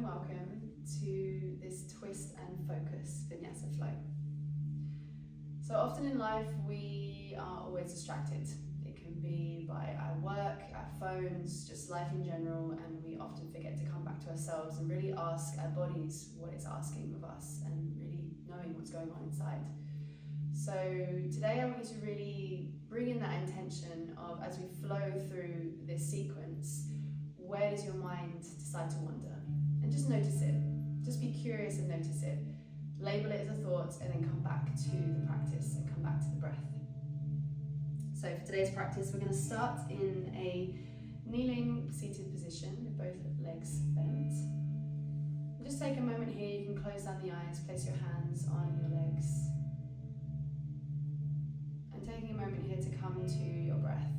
and welcome to this twist and focus Vinyasa flow. So often in life we are always distracted. It can be by our work, our phones, just life in general, and we often forget to come back to ourselves and really ask our bodies what it's asking of us and really knowing what's going on inside. So today I want you to really bring in that intention of, as we flow through this sequence, where does your mind decide to wander? And just notice it. Just be curious and notice it. Label it as a thought and then come back to the practice and come back to the breath. So for today's practice, we're going to start in a kneeling seated position with both legs bent. And just take a moment here. You can close down the eyes, place your hands on your legs. And taking a moment here to come to your breath.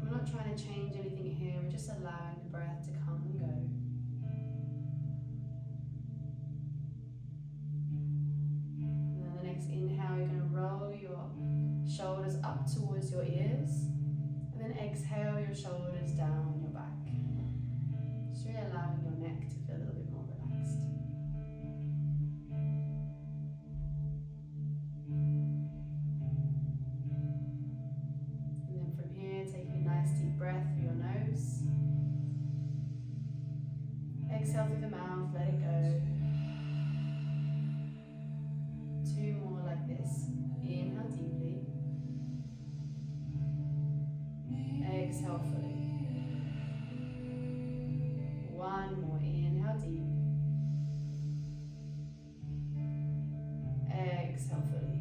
We're not trying to change anything here, we're just allowing the breath to come and go. And then the next inhale, you're going to roll your shoulders up towards your ears. And then exhale your shoulders down your back. Just really allowing your neck to feel a little bit more relaxed. And then from here, taking a nice deep breath through your nose. Exhale through the mouth, let it go. Two more like this. Inhale deeply. Exhale fully. One more, inhale deep. Exhale fully.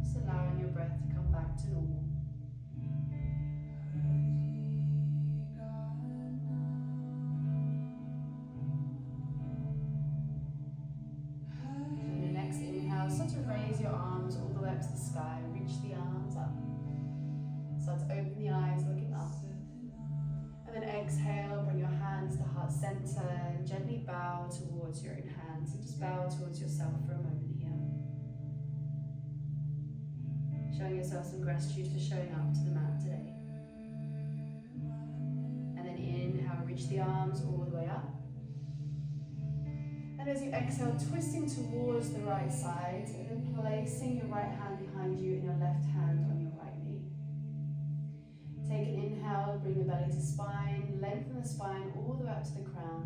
Just allowing your breath to come back to normal. And the next inhale, start to raise your arms all the way up to the sky. Reach the arms up. Start to open the eyes, looking up. And then exhale, bring your hands to heart center and gently bow towards your own hands. And just bow towards yourself for a moment here. Showing yourself some gratitude for showing up to the mat today. And then inhale, reach the arms all the way up. And as you exhale, twisting towards the right side and then placing your right hand behind you and your left hand on your right knee. Take an inhale, bring the belly to spine, lengthen the spine all the way up to the crown.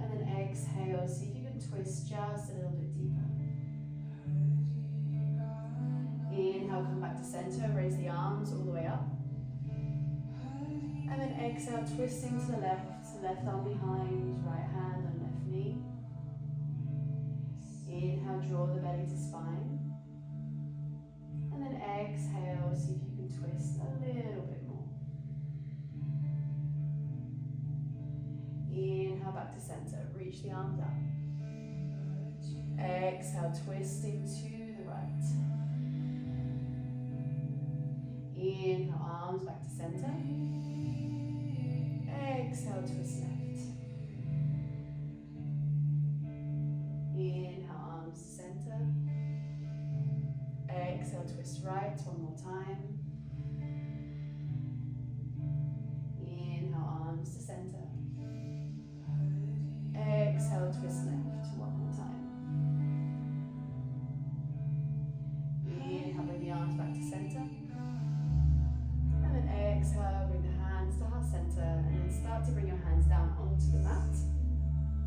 And then exhale, see if you can twist just a little bit deeper. Inhale, come back to center, raise the arms all the way up. And then exhale, twisting to the left arm behind, right hand on left knee. Inhale, draw the belly to spine. And then exhale, see if you can twist a little bit more. Inhale, back to center, reach the arms up. Exhale, twisting to the right. Inhale, arms back to center. Exhale, twist left. Inhale, arms to center. Exhale, twist right, one more time. Inhale, arms to center. Exhale, twist left, one more time. Inhale, bring the arms back to center. And then exhale, bring the hands to heart center. And then start to bring your hands down onto the mat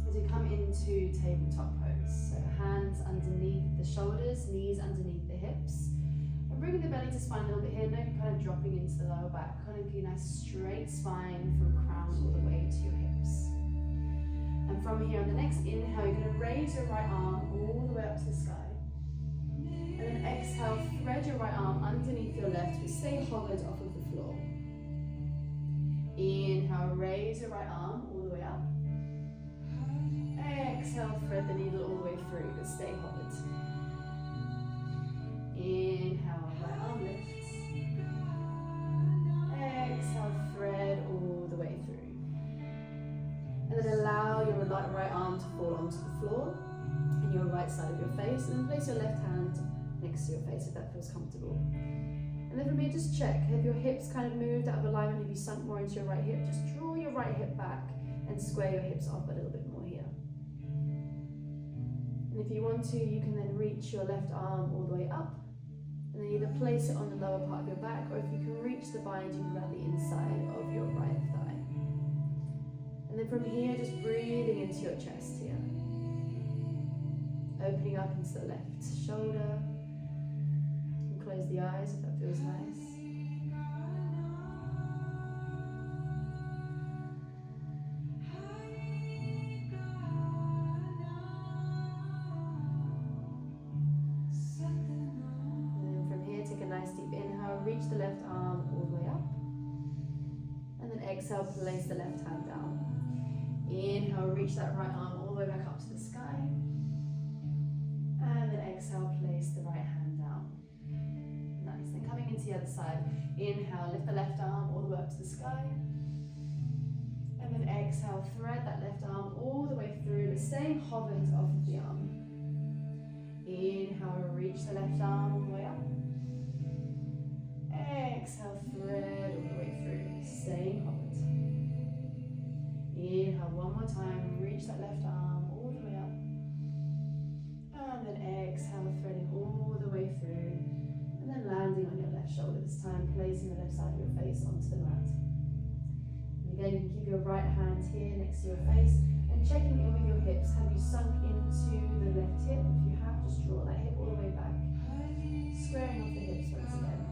as you come into tabletop pose. So hands underneath the shoulders, knees underneath the hips. And bringing the belly to spine a little bit here, no kind of dropping into the lower back. Kind of a nice straight spine from crown all the way to your hips. And from here, on the next inhale, you're going to raise your right arm all the way up to the sky. And then exhale, thread your right arm underneath your left, but stay hovered off of the floor. Inhale, raise your right arm all the way up. Exhale, thread the needle all the way through, but stay hovered. Inhale, right arm lifts. Exhale, thread all the way through. And then allow your right arm to fall onto the floor. And your right side of your face, and then place your left hand next to your face if that feels comfortable. And then from here, just check, have your hips kind of moved out of alignment? Have you sunk more into your right hip? Just draw your right hip back and square your hips up a little bit more here. And if you want to, you can then reach your left arm all the way up, and then either place it on the lower part of your back, or if you can reach the bind, you can grab the inside of your right thigh. And then from here, just breathing into your chest here. Opening up into the left shoulder. And close the eyes if that feels nice. Reach the left arm all the way up, and then exhale, place the left hand down. Inhale, reach that right arm all the way back up to the sky, and then exhale, place the right hand down. Nice. Then coming into the other side, inhale, lift the left arm all the way up to the sky, and then exhale, thread that left arm all the way through, but staying hovered off of the arm. Inhale, reach the left arm all the way up. Exhale, thread all the way through, staying hovered. Inhale, one more time, reach that left arm all the way up. And then exhale, threading all the way through. And then landing on your left shoulder this time, placing the left side of your face onto the mat. And again, you can keep your right hand here next to your face and checking in with your hips. Have you sunk into the left hip? If you have, just draw that hip all the way back. Squaring off the hips once again.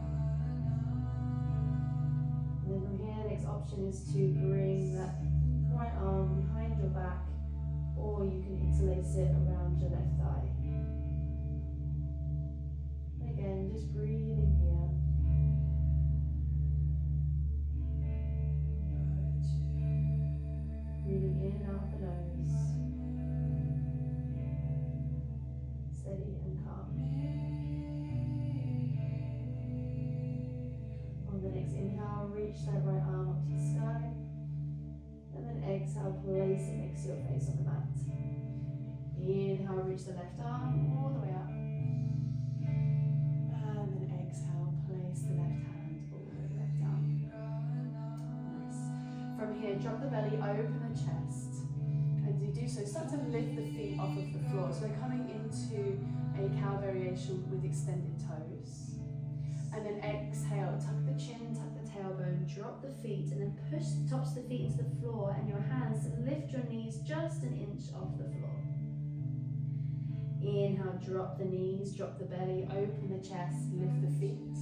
And then from here, next option is to bring that right arm behind your back, or you can interlace it around your left thigh. And again, just breathing here. Breathing in and out the nose. Steady and calm. On the next inhale, reach that right arm up to the sky. And then exhale, place it next to your face on the mat. Inhale, reach the left arm all the way up. And then exhale, place the left hand all the way back down. Nice. From here, drop the belly, open the chest. As you do so, start to lift the feet off of the floor. So we're coming into a cow variation with extended toes. And then exhale, tuck the chin, tuck the tailbone, drop the feet, and then push the tops of the feet into the floor, and your hands lift your knees just an inch off the floor. Inhale, drop the knees, drop the belly, open the chest, lift the feet.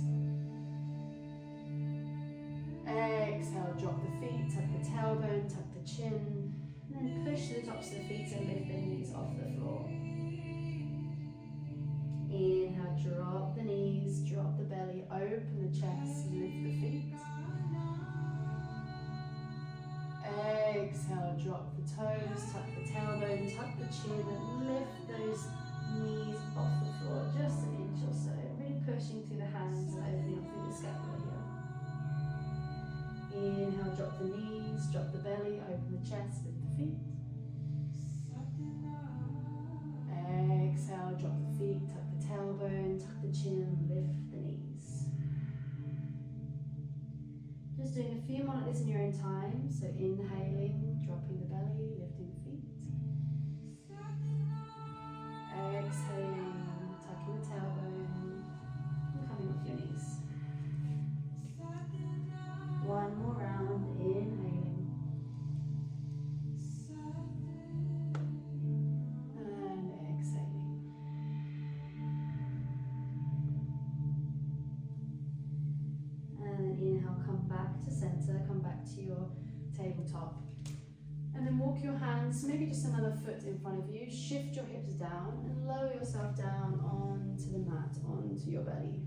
Exhale, drop the feet, tuck the tailbone, tuck the chin, and then push the tops of the feet and lift the knees off the floor. Inhale, drop the knees, drop the belly, open the chest, lift the feet. Exhale, drop the toes, tuck the tailbone, tuck the chin, and lift those knees off the floor, just an inch or so. Really pushing through the hands and opening up through the scapula here. Inhale, drop the knees, drop the belly, open the chest, lift the feet. Exhale, drop the feet, tuck the tailbone, tuck the chin, lift the knees. Just doing a few more like this in your own time. So inhaling, dropping the belly, lifting the feet. Exhaling, tucking the tailbone, and coming off your knees. One more round, inhaling. Come back to your tabletop, and then walk your hands, maybe just another foot in front of you, shift your hips down and lower yourself down onto the mat, onto your belly.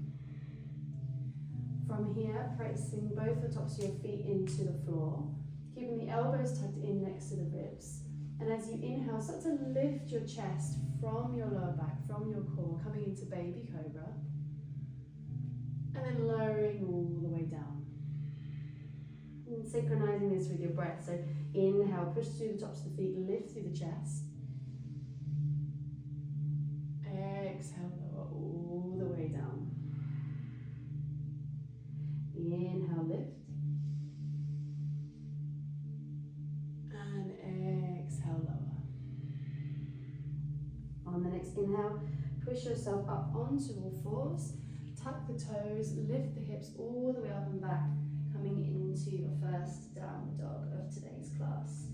From here, pressing both the tops of your feet into the floor, keeping the elbows tucked in next to the ribs, and as you inhale, start to lift your chest from your lower back, from your core, coming into baby cobra, and then lowering all the way down. And synchronizing this with your breath. So inhale, push through the tops of the feet, lift through the chest. next inhale, push yourself up onto all fours, tuck the toes, lift the hips all the way up and back, coming into your first downward dog of today's class.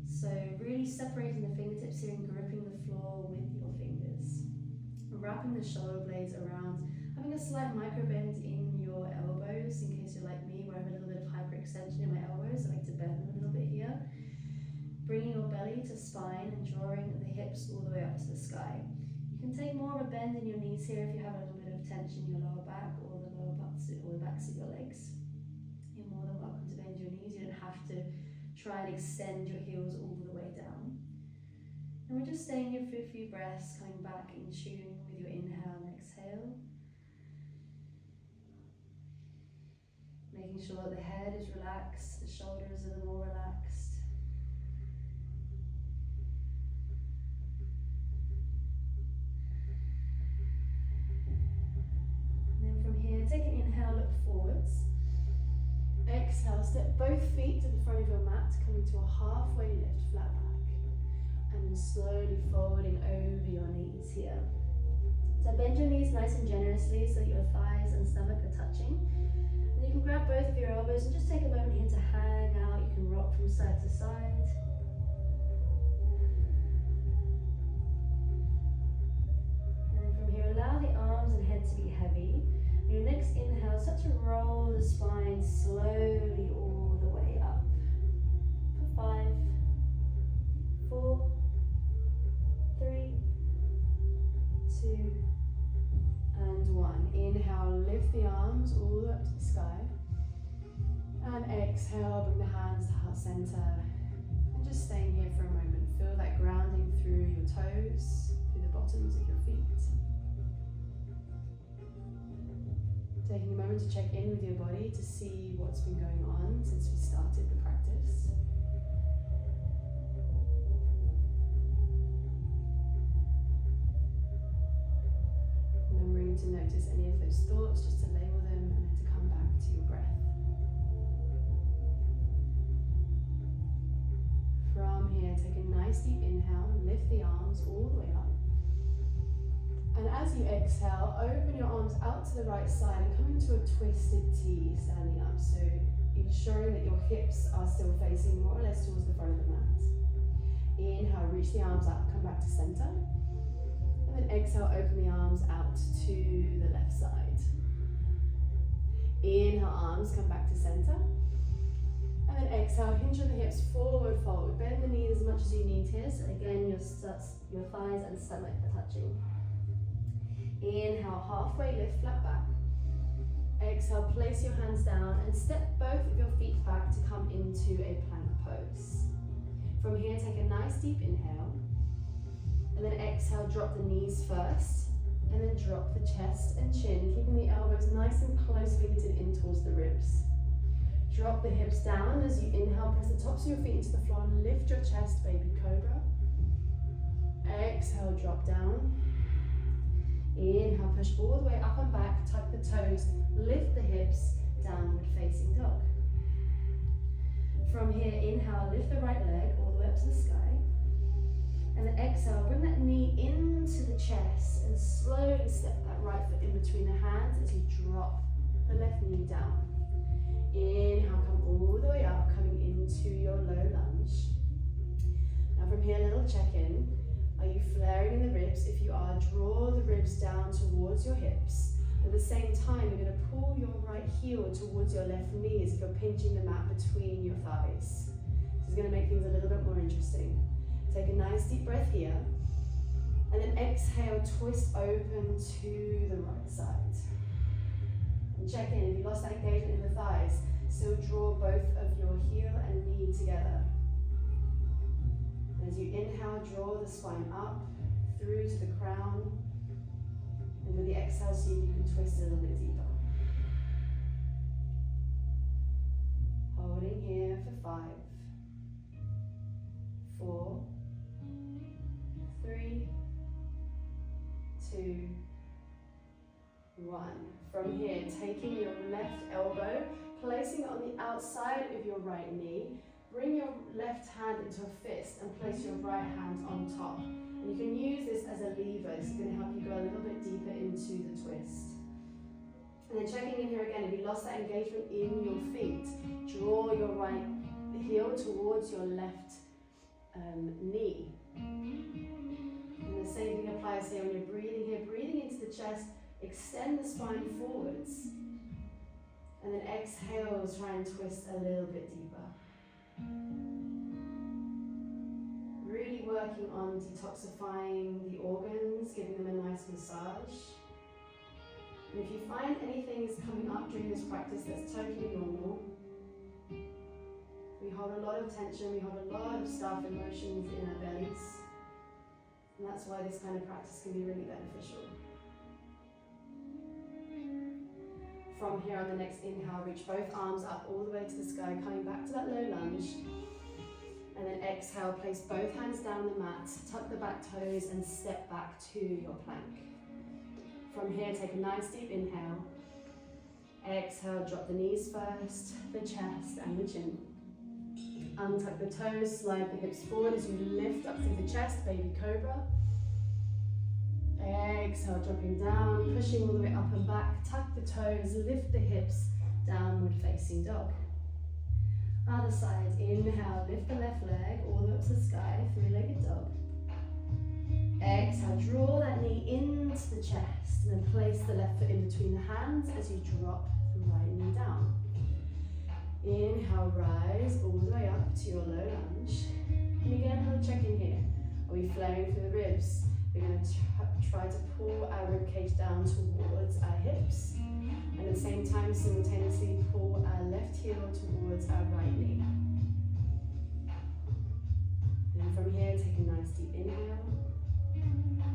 So really separating the fingertips here and gripping the floor with your fingers. Wrapping the shoulder blades around, having a slight micro bend in your elbows in case you're like me where I have a little bit of hyperextension in my elbows. I like to bend them a little bit here. Bringing your belly to spine and drawing the hips all the way up to the sky. You can take more of a bend in your knees here if you have a little bit of tension in your lower back or the lower butts or the backs of your legs. You're more than welcome to bend your knees. You don't have to try and extend your heels all the way down. And we're just staying here for a few breaths, coming back in tune with your inhale and exhale. Making sure that the head is relaxed, the shoulders are more relaxed. And then from here, take an inhale, look forwards. Exhale, step both feet to the front of your mat, coming to a halfway lift, flat back. And then slowly folding over your knees here. So bend your knees nice and generously so that your thighs and stomach are touching. And you can grab both of your elbows and just take a moment here to hang out. You can rock from side to side. And then from here, allow the arms and head to be heavy. On your next inhale, start to roll the spine slowly all the way up. For 5, 4, 3, 2, and 1. Inhale, lift the arms all the way up to the sky. And exhale, bring the hands to heart center. And just staying here for a moment. Feel that grounding through your toes, through the bottoms of your feet. Taking a moment to check in with your body to see what's been going on since we started the practice. Remembering to notice any of those thoughts, just to label them and then to come back to your breath. From here, take a nice deep inhale, lift the arms all the way up. And as you exhale, open your arms out to the right side and come into a twisted T, standing up. So ensuring that your hips are still facing more or less towards the front of the mat. Inhale, reach the arms up, come back to center. And then exhale, open the arms out to the left side. Inhale, arms come back to center. And then exhale, hinge on the hips, forward fold. Bend the knees as much as you need here. So again, your thighs and stomach are touching. Inhale, halfway lift, flat back. Exhale, place your hands down and step both of your feet back to come into a plank pose. From here, take a nice deep inhale. And then exhale, drop the knees first. And then drop the chest and chin, keeping the elbows nice and close fingered in towards the ribs. Drop the hips down as you inhale, press the tops of your feet into the floor and lift your chest, baby cobra. Exhale, drop down. Inhale, push all the way up and back, tuck the toes, lift the hips, downward facing dog. From here, inhale, lift the right leg all the way up to the sky. And then exhale, bring that knee into the chest and slowly step that right foot in between the hands as you drop the left knee down. Inhale, come all the way up, coming into your low lunge. Now from here, a little check-in. Are you flaring in the ribs? If you are, draw the ribs down towards your hips. At the same time, you're going to pull your right heel towards your left knee as if you're pinching the mat between your thighs. This is going to make things a little bit more interesting. Take a nice deep breath here. And then exhale, twist open to the right side. And check in. If you lost that engagement in the thighs, still draw both of your heel and knee together. As you inhale, draw the spine up through to the crown. And with the exhale, see if you can twist a little bit deeper. Holding here for 5, 4, 3, 2, 1. From here, taking your left elbow, placing it on the outside of your right knee. Bring your left hand into a fist and place your right hand on top. And you can use this as a lever. This is going to help you go a little bit deeper into the twist. And then checking in here again, if you lost that engagement in your feet, draw your right heel towards your left knee. And the same thing applies here when you're breathing here, breathing into the chest, extend the spine forwards. And then exhale, try and twist a little bit deeper. Really working on detoxifying the organs, giving them a nice massage. And if you find anything is coming up during this practice, that's totally normal. We hold a lot of tension, we hold a lot of stuff, emotions in our bellies. And that's why this kind of practice can be really beneficial. From here on the next inhale, reach both arms up all the way to the sky, coming back to that low lunge. And then exhale, place both hands down the mat, tuck the back toes and step back to your plank. From here, take a nice deep inhale. Exhale, drop the knees first, the chest and the chin. Untuck the toes, slide the hips forward as you lift up through the chest, baby cobra. Exhale, dropping down, pushing all the way up and back. Tuck the toes, lift the hips, downward facing dog. Other side, inhale, lift the left leg all the way up to the sky, three-legged dog. Exhale, draw that knee into the chest and then place the left foot in between the hands as you drop the right knee down. Inhale, rise all the way up to your low lunge. And again, have a check in here. Are we flowing through the ribs? We're going to try to pull our rib cage down towards our hips. And at the same time, simultaneously pull our left heel towards our right knee. And from here, take a nice deep inhale.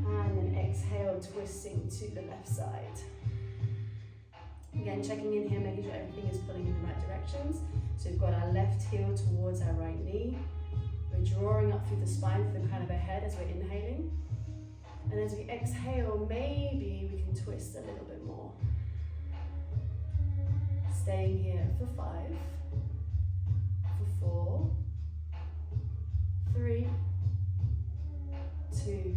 And then exhale, twisting to the left side. Again, checking in here, making sure everything is pulling in the right directions. So we've got our left heel towards our right knee. We're drawing up through the spine for the crown of our head as we're inhaling. And as we exhale, maybe we can twist a little bit more. Staying here for 5, for 4, 3, 2,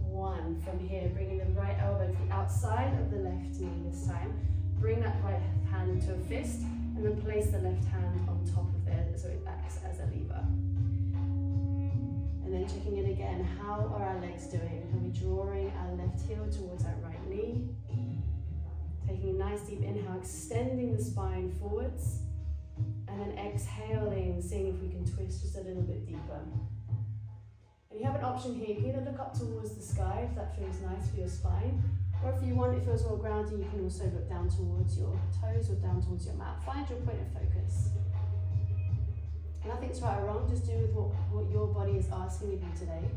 1. From here, bringing the right elbow to the outside of the left knee this time. Bring that right hand into a fist and then place the left hand on top of it so it acts as a lever. And then checking in again, how are our legs doing? Are we drawing our left heel towards our right knee? Taking a nice deep inhale, extending the spine forwards. And then exhaling, seeing if we can twist just a little bit deeper. And you have an option here, you can either look up towards the sky if that feels nice for your spine, or if you want, it feels well grounded, you can also look down towards your toes or down towards your mat. Find your point of focus. Nothing's right or wrong, just do with what your body is asking of you today.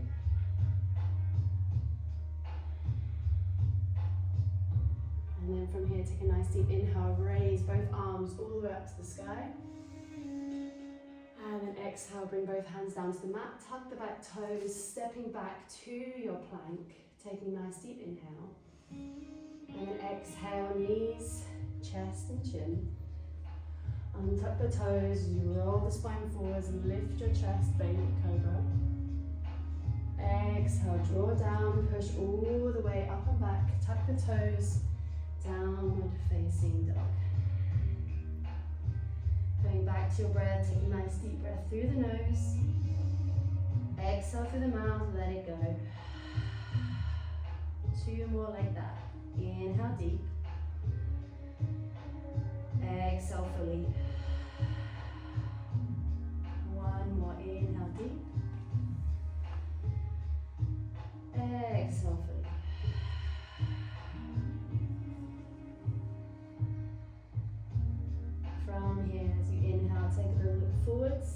And then from here, take a nice deep inhale, raise both arms all the way up to the sky. And then exhale, bring both hands down to the mat, tuck the back toes, stepping back to your plank, taking a nice deep inhale. And then exhale, knees, chest and chin. Untuck the toes, you roll the spine forwards and lift your chest, baby cobra. Exhale, draw down, push all the way up and back, tuck the toes, downward facing dog. Going back to your breath, take a nice deep breath through the nose. Exhale through the mouth, let it go. 2 more like that. Inhale deep. Exhale fully. 1 more, inhale deep. Exhale fully. From here, as you inhale, take a little look forwards.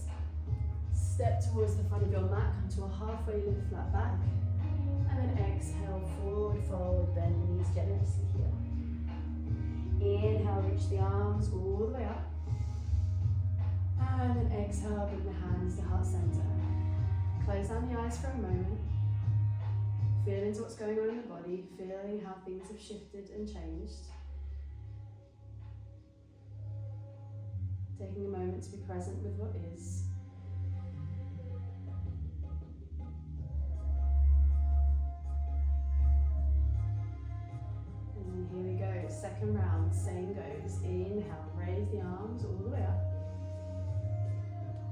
Step towards the front of your mat, come to a halfway lift, flat back. And then exhale, forward fold, bend the knees generously here. Inhale, reach the arms all the way up. And then exhale, bring the hands to heart center. Close down the eyes for a moment. Feel into what's going on in the body, feeling how things have shifted and changed. Taking a moment to be present with what is. second round, same goes. Inhale, raise the arms all the way up.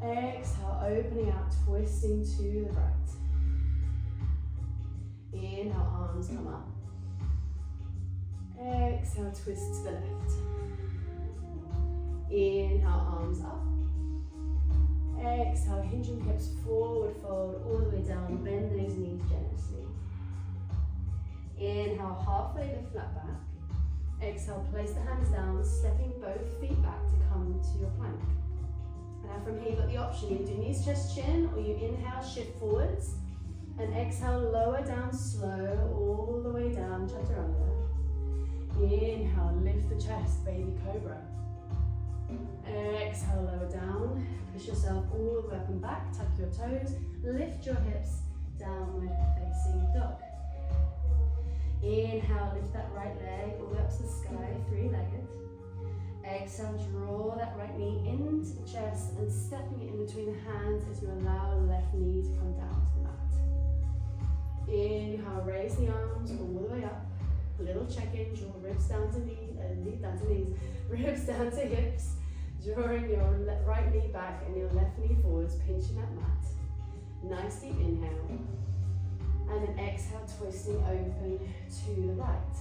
Exhale, opening out, twisting to the right. Inhale, arms come up. Exhale, twist to the left. Inhale, arms up. Exhale, hinge your hips forward, fold all the way down, bend those knees generously. Inhale, halfway lift flat back. Exhale, place the hands down, stepping both feet back to come to your plank. Now from here, you've got the option, you do knees, chest, chin, or you inhale, shift forwards, and exhale, lower down slow, all the way down, chaturanga. Inhale, lift the chest, baby cobra. Exhale, lower down, push yourself all the way up and back, tuck your toes, lift your hips, downward facing dog. Inhale, lift that right leg all the way up to the sky, three-legged. Exhale, draw that right knee into the chest and stepping it in between the hands as you allow the left knee to come down to the mat. Inhale, raise the arms all the way up. Little check-in, draw ribs down to knees, ribs down to hips, drawing your right knee back and your left knee forwards, pinching that mat. Nice deep inhale. And then exhale, twisting open to the right.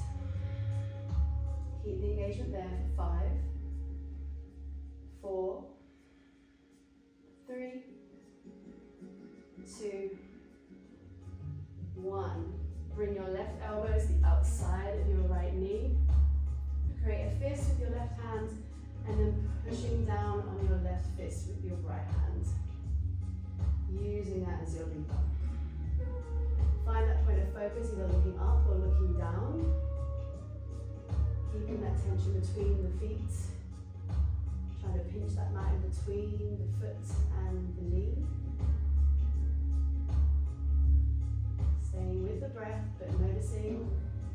Keep the engagement there for 5, 4, 3, 2, 1. Bring your left elbow to the outside of your right knee. Create a fist with your left hand and then pushing down on your left fist with your right hand. Using that as your lever. Find that point of focus, either looking up or looking down. Keeping that tension between the feet. Trying to pinch that mat in between the foot and the knee. Staying with the breath, but noticing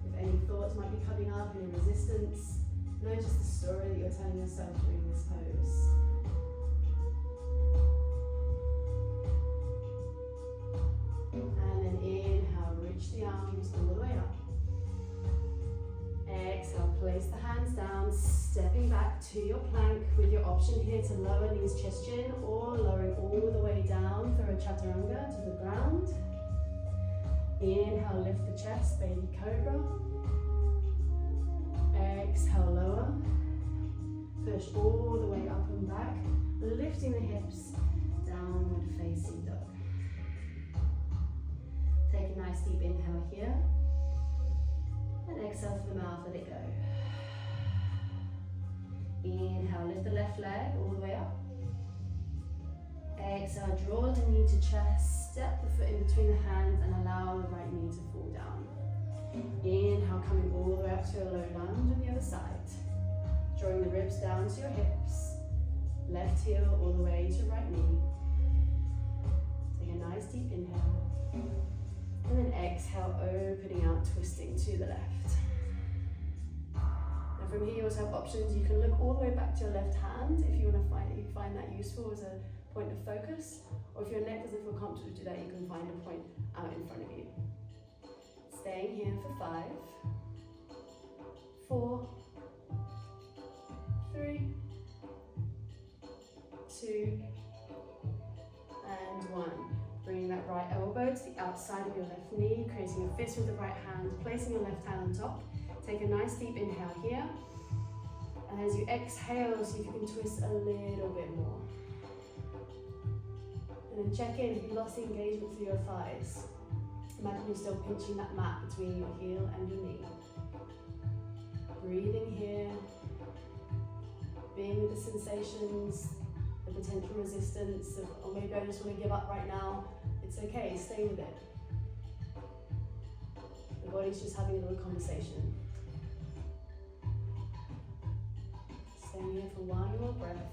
if any thoughts might be coming up, any resistance. Notice the story that you're telling yourself during this pose. And then inhale, reach the arms all the way up. Exhale, place the hands down, stepping back to your plank with your option here to lower knees, chest, chin, or lowering all the way down through a chaturanga to the ground. Inhale, lift the chest, baby cobra. Exhale, lower. Push all the way up and back, lifting the hips, downward facing dog. Take a nice deep inhale here. And exhale through the mouth, let it go. Inhale, lift the left leg all the way up. Exhale, draw the knee to chest, step the foot in between the hands and allow the right knee to fall down. Inhale, coming all the way up to a low lunge on the other side. Drawing the ribs down to your hips. Left heel all the way to right knee. Take a nice deep inhale. And then exhale, opening out, twisting to the left. Now from here you also have options. You can look all the way back to your left hand if you want to find that useful as a point of focus. Or if your neck doesn't feel comfortable to do that, you can find a point out in front of you. Staying here for 5, 4, 3, 2, and 1. Bringing that right elbow to the outside of your left knee, creating a fist with the right hand, placing your left hand on top. Take a nice deep inhale here. And as you exhale, see if you can twist a little bit more. And then check in if you lost the engagement through your thighs. Imagine you're still pinching that mat between your heel and your knee. Breathing here. Being with the sensations, the potential resistance of, oh, maybe I just want to give up right now. It's okay, stay with it. The body's just having a little conversation. Staying here for one more breath.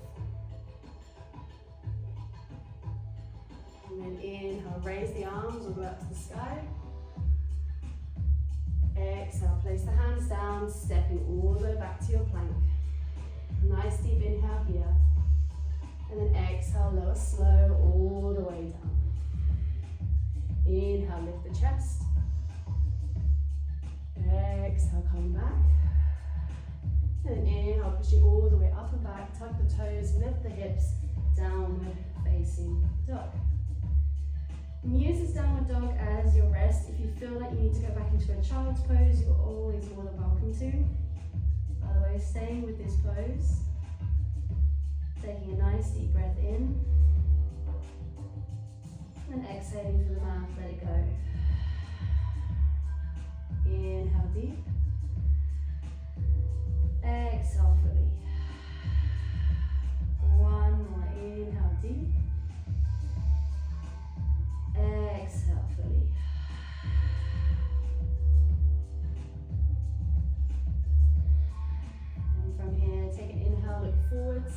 And then inhale, raise the arms all the way up to the sky. Exhale, place the hands down, stepping all the way back to your plank. Nice deep inhale here. And then exhale, lower slow all the way down. Inhale, lift the chest. Exhale, come back. And then inhale, pushing all the way up and back, tuck the toes, lift the hips, downward facing dog. And use this downward dog as your rest. If you feel like you need to go back into a child's pose, you're always more than welcome to. Otherwise, staying with this pose. Taking a nice deep breath in. And exhaling through the mouth, let it go. Inhale deep. Exhale fully. One more. Inhale deep. Exhale fully. And from here, take an inhale, look forwards.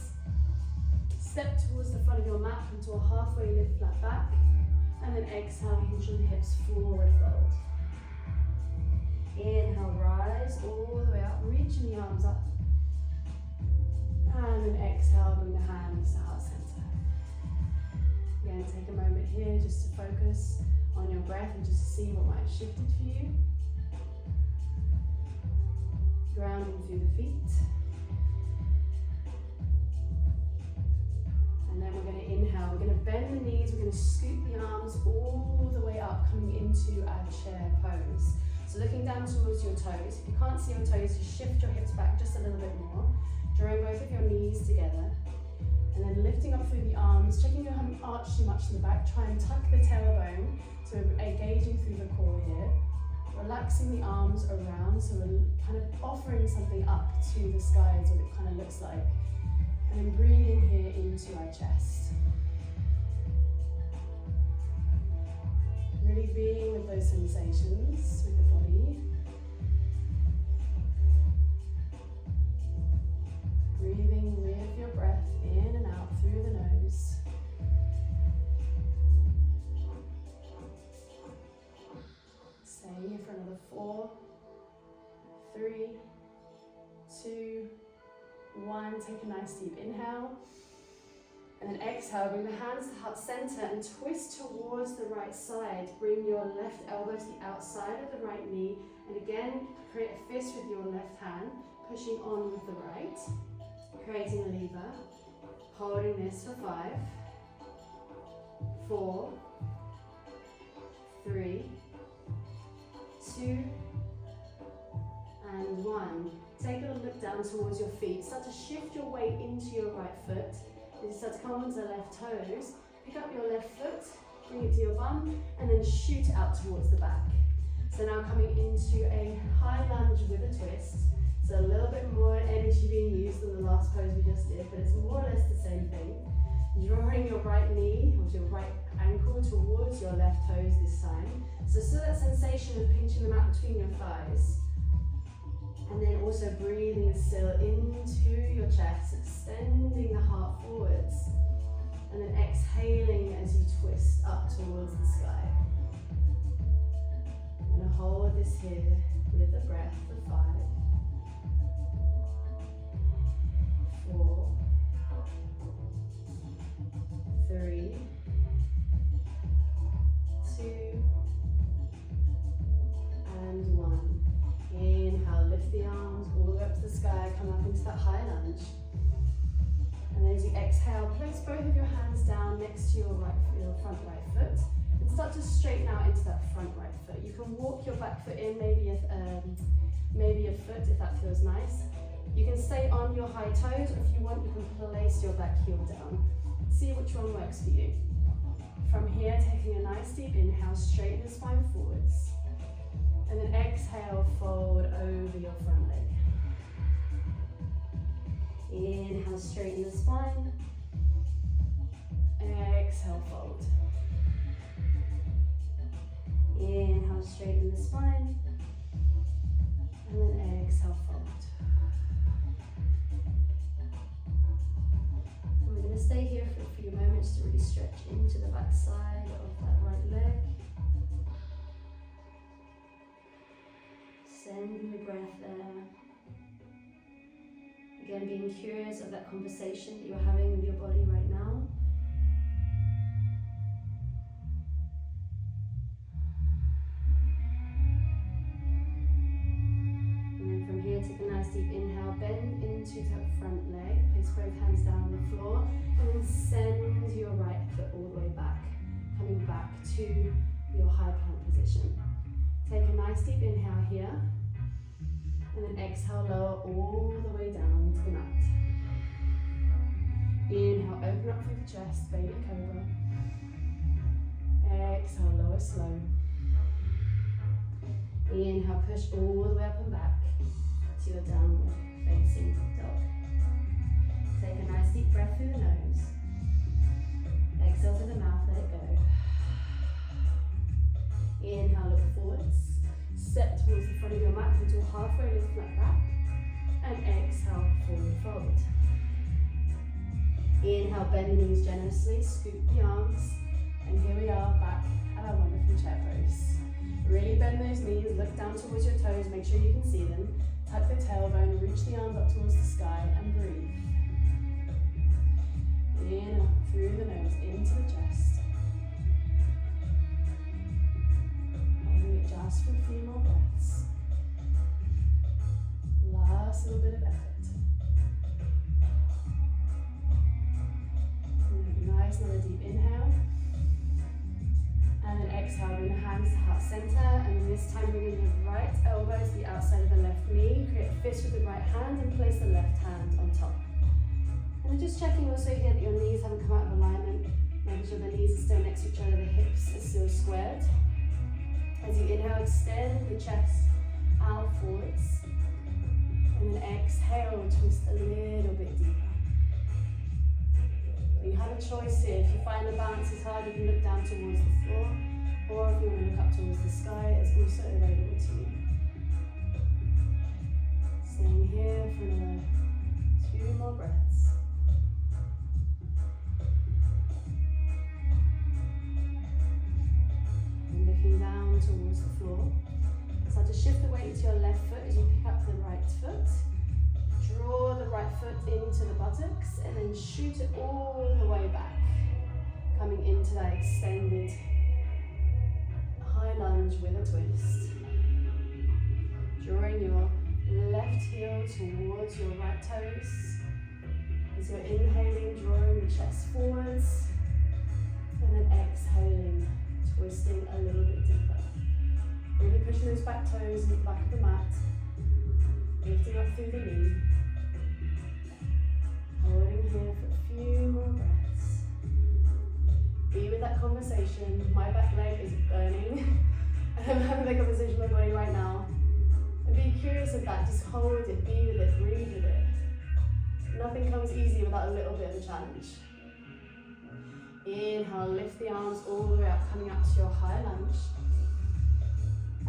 Step towards the front of your mat, come to a halfway lift, flat back. And then exhale, hinge on the hips, forward fold. Inhale, rise all the way up, reaching the arms up. And then exhale, bring the hands to heart center. Again, take a moment here just to focus on your breath and just see what might have shifted for you. Grounding through the feet. And then we're going to inhale, we're going to bend the knees, we're going to scoop the arms all the way up, coming into our chair pose. So looking down towards your toes. If you can't see your toes, just shift your hips back just a little bit more. Drawing both of your knees together. And then lifting up through the arms, checking you haven't arched too much to the back. Try and tuck the tailbone, so we're engaging through the core here. Relaxing the arms around, so we're kind of offering something up to the sky is what it kind of looks like. And then breathing here into our chest. Really being with those sensations with the body. Breathing with your breath in and out through the nose. Staying here for another 4, 3, 2, 1. Take a nice deep inhale. And then exhale, bring the hands to heart center and twist towards the right side. Bring your left elbow to the outside of the right knee. And again, create a fist with your left hand, pushing on with the right. Creating a lever. Holding this for 5, 4, 3, 2, and 1. Take a look down towards your feet. Start to shift your weight into your right foot. As you start to come onto the left toes, pick up your left foot, bring it to your bum, and then shoot it out towards the back. So now coming into a high lunge with a twist. So a little bit more energy being used than the last pose we just did, but it's more or less the same thing. Drawing your right knee, or your right ankle towards your left toes this time. So still that sensation of pinching the mat between your thighs. And then also breathing still into your chest, extending the heart forwards. And then exhaling as you twist up towards the sky. I'm going to hold this here with the breath for 5, 4, 3, 2, and 1. Inhale, lift the arms all the way up to the sky, come up into that high lunge. And then as you exhale, place both of your hands down next to your front right foot and start to straighten out into that front right foot. You can walk your back foot in, maybe a foot if that feels nice. You can stay on your high toes, or if you want, you can place your back heel down. See which one works for you. From here, taking a nice deep inhale, straighten the spine forwards. And then exhale, fold over your front leg. Inhale, straighten the spine. Exhale, fold. Inhale, straighten the spine. And then exhale, fold. And we're going to stay here for a few moments to really stretch into the back side of that right leg. Sending the breath there. Again, being curious of that conversation that you're having with your body right now. And then from here, take a nice deep inhale, bend your high plank position. Take a nice deep inhale here, and then exhale, lower all the way down to the mat. Inhale, open up through the chest, baby cobra. Exhale, lower slow. Inhale, push all the way up and back to your downward facing dog. Take a nice deep breath through the nose. Exhale through the mouth, let it go. Inhale, look forwards. Step towards the front of your mat until halfway lift flat back. And exhale, forward fold. Inhale, bend the knees generously, scoop the arms. And here we are, back at our wonderful chair pose. Really bend those knees, look down towards your toes, make sure you can see them. Tuck the tailbone, reach the arms up towards the sky and breathe. In and up through the nose, into the chest. Holding it just for a few more breaths. Last little bit of effort. Nice, another deep inhale. And then exhale, bring the hands to heart center, and then this time bring the right elbow to the outside of the left knee. Create a fist with the right hand and place the left hand on top. And then just checking also here that your knees haven't come out of alignment. Making sure the knees are still next to each other, the hips are still squared. As you inhale, extend the chest out forwards. And then exhale, twist a little bit deeper. You have a choice here. If you find the balance is hard, you can look down towards the floor, or if you want to look up towards the sky, it's also available to you. Staying here for another 2 more breaths. And looking down towards the floor. Start to shift the weight to your left foot as you pick up the right foot. Draw the right foot into the buttocks and then shoot it all the way back. Coming into that extended high lunge with a twist. Drawing your left heel towards your right toes. As you're inhaling, drawing the chest forwards. And then exhaling, twisting a little bit deeper. Really pushing those back toes in the back of the mat. Lifting up through the knee. Holding here for a few more breaths. Be with that conversation. My back leg is burning. I'm having that conversation with my body right now. And be curious of that. Just hold it, be with it, breathe with it. Nothing comes easy without a little bit of a challenge. Inhale, lift the arms all the way up, coming up to your high lunge.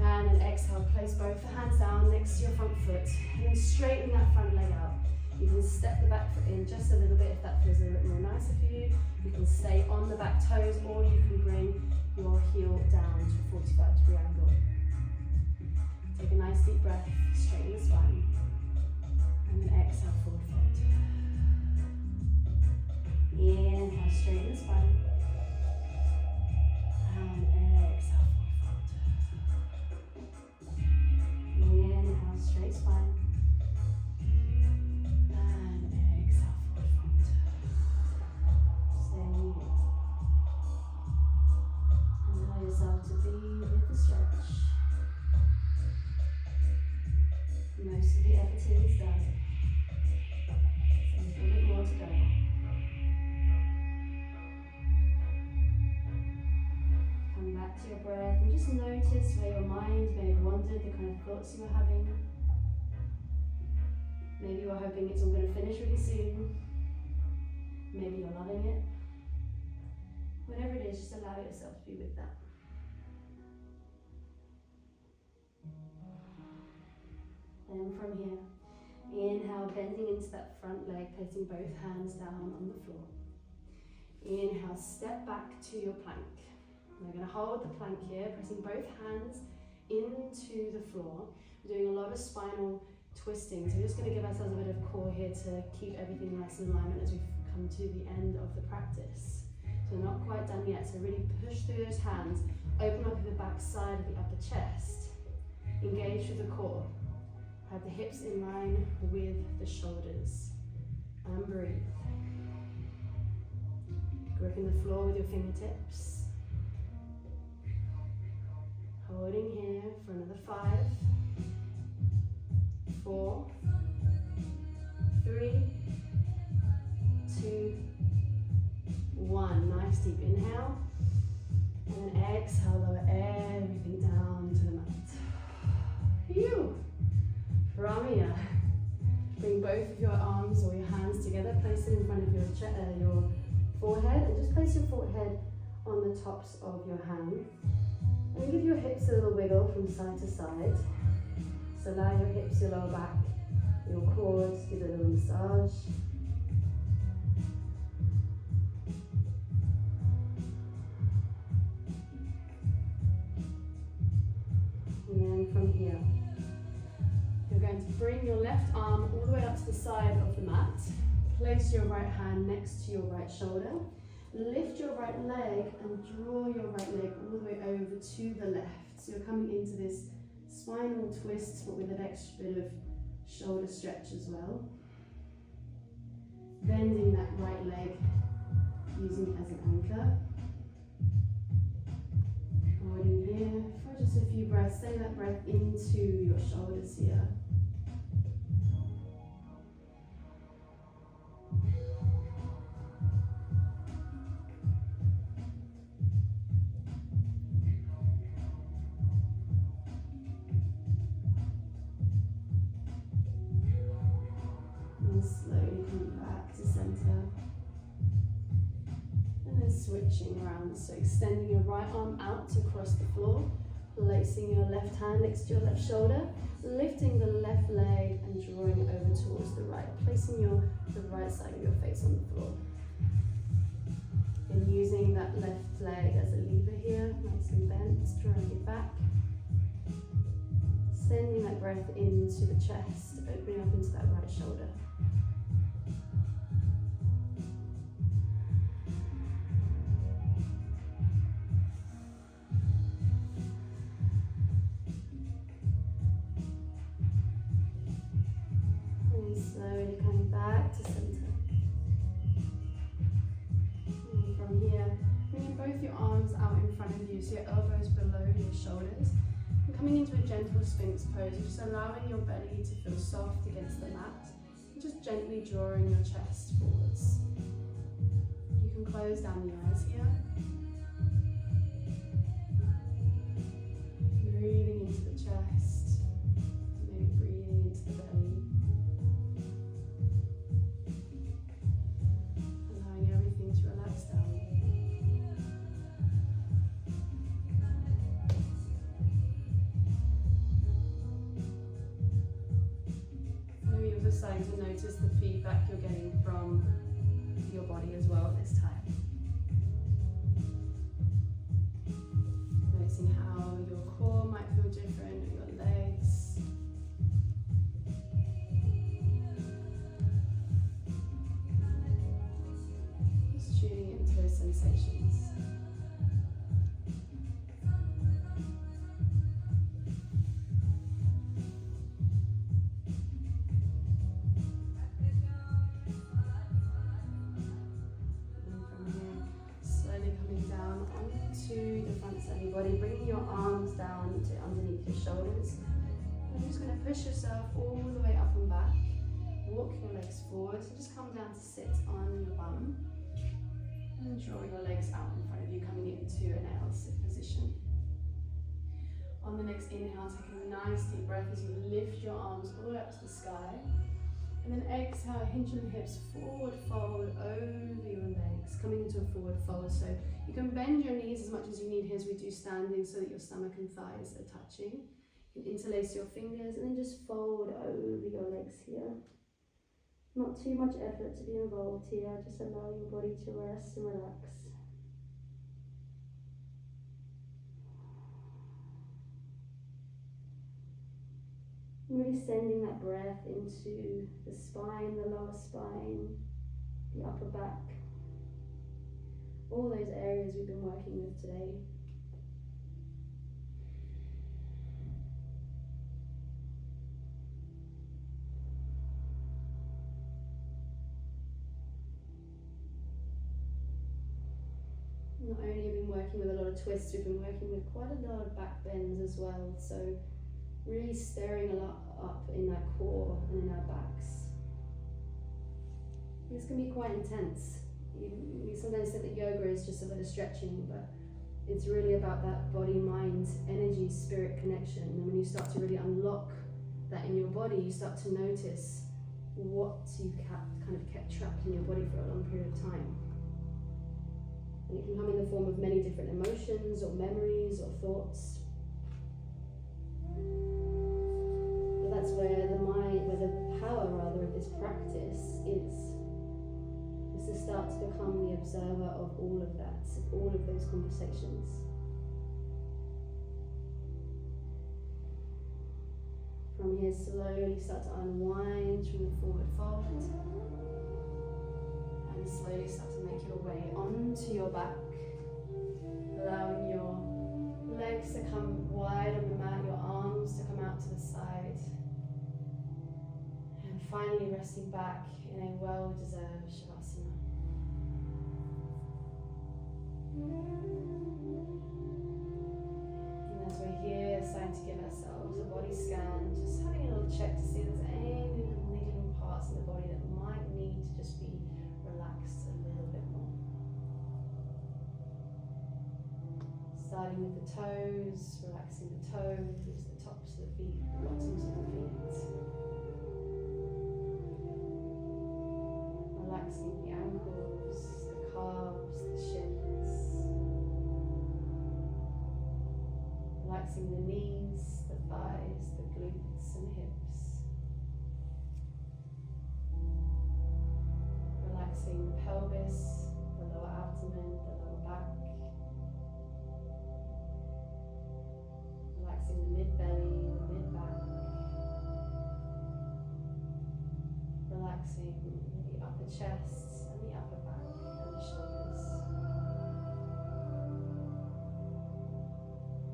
And then exhale, place both the hands down next to your front foot. And then straighten that front leg out. You can step the back foot in just a little bit if that feels a little more nicer for you. You can stay on the back toes, or you can bring your heel down to a 45-degree angle. Take a nice deep breath, straighten the spine. And then exhale, forward fold. Inhale, straighten the spine. And exhale, forward fold. Inhale, straight spine. To be with the stretch. Most of the effort here is done. So a little bit more to go. Come back to your breath and just notice where your mind may have wandered, the kind of thoughts you were having. Maybe you're hoping it's all going to finish really soon. Maybe you're loving it. Whatever it is, just allow yourself to be with that. And from here, inhale, bending into that front leg, placing both hands down on the floor. Inhale, step back to your plank. We're going to hold the plank here, pressing both hands into the floor. We're doing a lot of spinal twisting, so we're just going to give ourselves a bit of core here to keep everything nice in alignment as we come to the end of the practice. So we're not quite done yet, so really push through those hands, open up the back side of the upper chest, engage with the core. Have the hips in line with the shoulders. And breathe. Gripping the floor with your fingertips. 5, 4, 3, 2, 1. Nice deep inhale. And then exhale, lower everything down to the mat. Phew. From here, bring both of your arms or your hands together, place it in front of your forehead, and just place your forehead on the tops of your hands. And give your hips a little wiggle from side to side. So allow your hips, your lower back, your quads, give it a little massage. And then from here, you're going to bring your left arm all the way up to the side of the mat. Place your right hand next to your right shoulder. Lift your right leg and draw your right leg all the way over to the left. So you're coming into this spinal twist, but with an extra bit of shoulder stretch as well. Bending that right leg, using it as an anchor. Holding here for just a few breaths. Send that breath into your shoulders here. And slowly coming back to center. And then switching around. So extending your right arm out across the floor. Placing your left hand next to your left shoulder. Lifting the left leg and drawing it over towards the right. Placing the right side of your face on the floor. And using that left leg as a lever here. Nice and bent. Drawing it back. Sending that breath into the chest. Opening up into that right shoulder. Slowly coming back to center. And from here, bringing both your arms out in front of you, so your elbows below your shoulders. And coming into a gentle Sphinx pose, just allowing your belly to feel soft against the mat. And just gently drawing your chest forwards. You can close down the eyes here. Breathing into the chest. Maybe breathing into the belly. To relax down. Maybe you're just starting to notice the feedback you're getting from your body as well at this time. Noticing how your core might feel different, or your legs. Tuning into those sensations. And from here, slowly coming down onto the front side of your body, bringing your arms down to underneath your shoulders. And you're just going to push yourself all the way up and back. Walk your legs forward, so just come down to sit on your bum. And draw your legs out in front of you, coming into an L-sit position. On the next inhale, take a nice deep breath as you lift your arms all the way up to the sky. And then exhale, hinge your hips, forward fold over your legs, coming into a forward fold. So you can bend your knees as much as you need here as we do standing, so that your stomach and thighs are touching. You can interlace your fingers and then just fold over your legs here. Not too much effort to be involved here, just allow your body to rest and relax. And really sending that breath into the spine, the lower spine, the upper back, all those areas we've been working with today. Not only have we been working with a lot of twists, we've been working with quite a lot of back bends as well. So really stirring a lot up in our core and in our backs. This can be quite intense. We sometimes think that yoga is just a bit of stretching, but it's really about that body-mind, energy, spirit connection. And when you start to really unlock that in your body, you start to notice what you kind of kept trapped in your body for a long period of time. And it can come in the form of many different emotions or memories or thoughts. But that's where the mind, where the power rather of this practice is to start to become the observer of all of that, all of those conversations. From here, slowly start to unwind from the forward fold. And slowly start to make your way onto your back, allowing your legs to come wide on the mat, your arms to come out to the side. And finally resting back in a well-deserved Shavasana. And as we're here, starting to give ourselves a body scan, just having a little check to see if there's any niggling parts in the body that might need to just be relaxed a little bit more. Starting with the toes, relaxing the toes, the tops of the feet, the bottoms of the feet. Relaxing the ankles, the calves, the shins. Relaxing the knees, the thighs, the glutes and hips. Relaxing the pelvis, the lower abdomen, the lower back. Relaxing the mid-belly, the mid-back. Relaxing the upper chest and the upper back and the shoulders.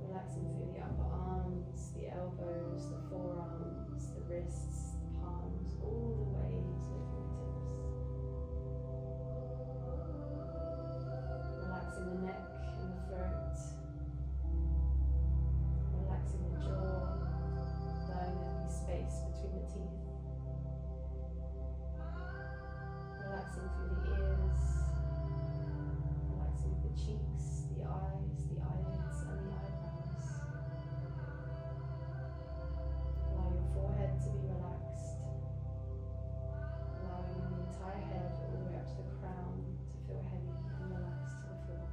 Relaxing through the upper arms, the elbows, the forearms, the wrists, the palms, all the way to the fingertips. Relaxing the neck and the throat. Relaxing the jaw, allowing there to be space between the teeth. Relaxing through the ears, relaxing the cheeks, the eyes, the eyelids and the eyebrows. Allow your forehead to be relaxed, allowing the entire head all the way up to the crown to feel heavy and relaxed to the floor.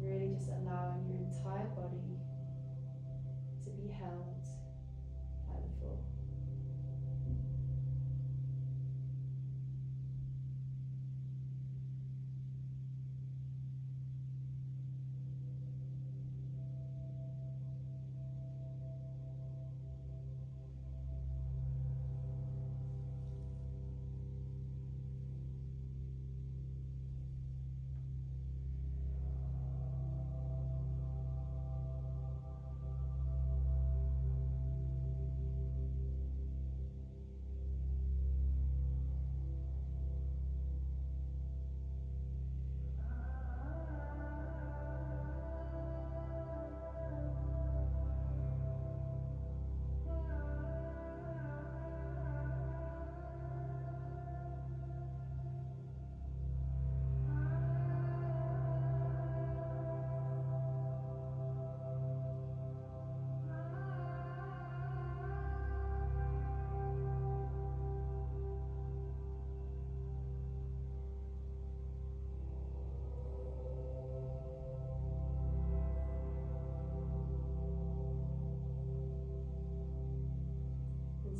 Really just allowing your entire body to be held by the floor.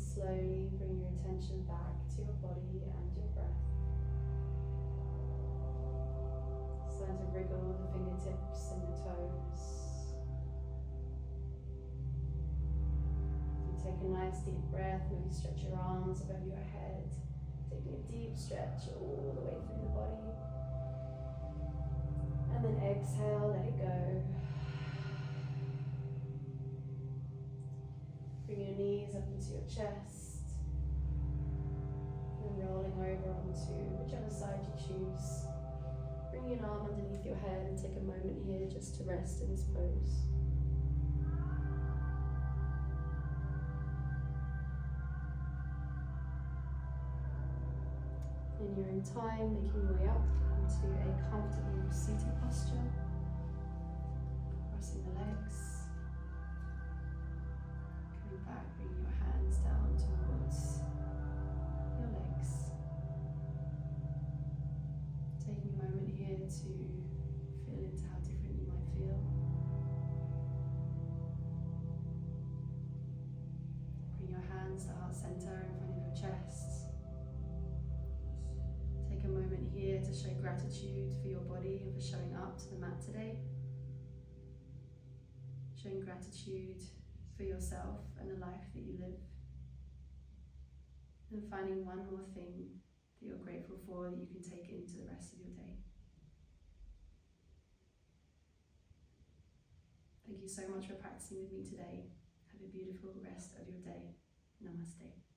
Slowly bring your attention back to your body and your breath. Start to wriggle the fingertips and the toes. You take a nice deep breath, maybe stretch your arms above your head, taking a deep stretch all the way through the body. And then exhale, let it go. Bring your knees up into your chest, and rolling over onto whichever side you choose. Bring an arm underneath your head and take a moment here just to rest in this pose. your own time, making your way up into a comfortable seated posture, crossing the legs, coming back, bringing your hands down towards your legs. Taking a moment here to feel into how different you might feel. Bring your hands to heart center in front of your chest. Take a moment here to show gratitude for your body and for showing up to the mat today. Showing gratitude for yourself and the life that you live. And finding one more thing that you're grateful for that you can take into the rest of your day. Thank you so much for practicing with me today. Have a beautiful rest of your day. Namaste.